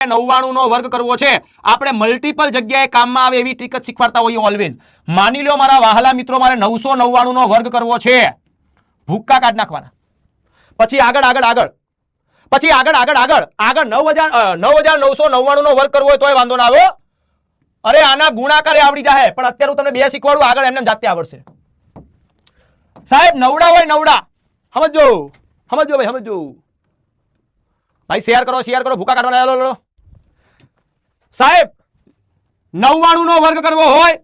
99 નો વર્ગ કરવો છે. આપણે મલ્ટીપલ જગ્યાએ કામમાં આવે એવી ટ્રીક જ શીખવાડતા હોઈએ ઓલવેઝ. માની લો મારા વહાલા મિત્રો, મારે 999 નો વર્ગ કરવો છે. ભૂક્કા કાઢ નાખવાના. પછી આગળ આગળ આગળ પછી આગળ આગળ આગળ આગળ 9999 નો વર્ગ કરવો હોય તોય વાંધો ના આવે. અરે આના ગુણાકારે આવડી જાય, પણ અત્યારે હું તમને બે શીખવાડું, આગળ એમને જાતે આવડશે. સાહેબ નવડા હોય નવડા, સમજો સમજો ભાઈ, સમજો ભાઈ. શેર કરો, ભૂકા કાઢવાના. લો સાહેબ 99 નો વર્ગ કરવો હોય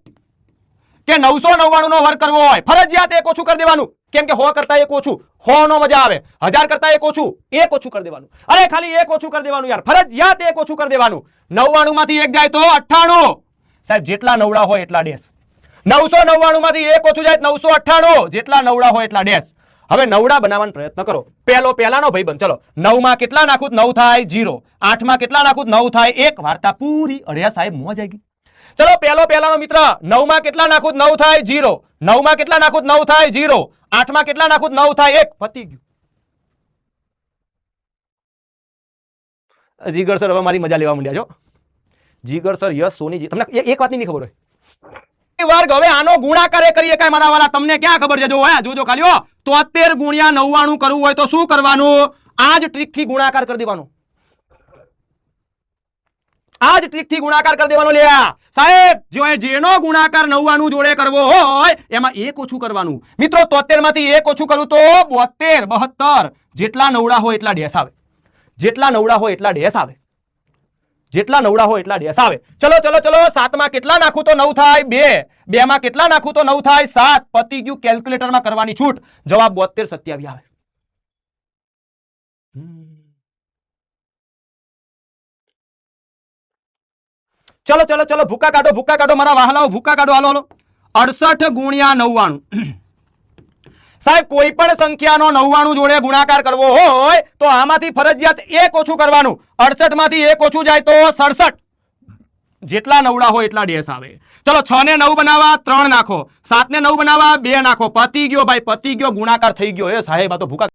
કે 999 નો વર્ગ કરવો હોય, ફરજિયાત એક ઓછું કરી દેવાનું. કેમ કે 100 કરતા એક ઓછું, 100 નો મજા આવે. 1000 કરતા એક ઓછું કરી દેવાનું. અરે ખાલી એક ઓછું કરી દેવાનું યાર, ફરજિયાત એક ઓછું કરી દેવાનું. 99 માંથી એક જાય તો 98. સાહેબ જેટલા નવડા હોય એટલા ડેશ. 999 માંથી એક ઓછું જાય 998. જેટલા નવડા હોય એટલા ડેશ. હવે નવડા બનાવવાનો પ્રયત્ન કરો. પહેલાનો ભાઈબંધ, ચલો 9 માં કેટલા નાખું 9 થાય 0. 8 માં કેટલા નાખું 9 થાય 1. વાર્તા પૂરી. અરે સાહેબ મોજ આવી ગઈ. ચલો પહેલાનો મિત્ર, 9 માં કેટલા નાખું 9 થાય 0. 9 માં કેટલા નાખું 9 થાય 0. 8 માં કેટલા નાખું 9 થાય 1. પતી ગયું. જીગર સર હવે મારી મજા લેવા માંડ્યા છો. જીગર સર, યસ સોની, તમને એક વાતની નહીં ખબર હોય વર્ગ. હવે આનો ગુણાકાર કરીએ કાંઈ મારા વાળા, તમને ક્યાં ખબર છે? જોજો ખાલી 73 ગુણ્યા 99 કરવું હોય તો શું કરવાનું? આ જ ટ્રીક થી ગુણાકાર કરી દેવાનો. આ જ ટ્રીક થી ગુણાકાર કરી દેવાનો. લ્યા સાહેબ, જેનો ગુણાકાર 99 જોડે કરવો હોય એમાં એક ઓછું કરવાનું. મિત્રો 73 માંથી એક ઓછું કરું તો 72, 72. જેટલા નવડા હોય એટલા ડેશ આવે. જેટલા નવડા હોય એટલા ડેશ આવે. જેટલા નવડા હોય એટલા ડેશ આવે. ચલો 7 માં કેટલા નાખું તો 9 થાય 2. 2 માં કેટલા નાખું તો 9 થાય 7. પતી ગયું. કેલ્ક્યુલેટરમાં કરવાની છૂટ. જવાબ 72, 27 આવે. ચલો ભૂકા કાઢો મારા વહાલાઓ, ભૂકા કાઢો. હાલો 68 ગુણ્યા 99. સાહેબ કોઈ પણ સંખ્યાનો 99 જોડે ગુણાકાર કરવો હોય તો આમાંથી ફરજિયાત એક ઓછું કરવાનું. 68 માંથી એક ઓછું જાય તો 67. જેટલા નવડા હોય એટલા ડેશ આવે. ચલો 6 ને 9 બનાવવા 3 નાખો, 7 ને 9 બનાવવા 2 નાખો. પતી ગયો ભાઈ, પતી ગયો. ગુણાકાર થઈ ગયો. એ સાહેબ આ તો ભૂકા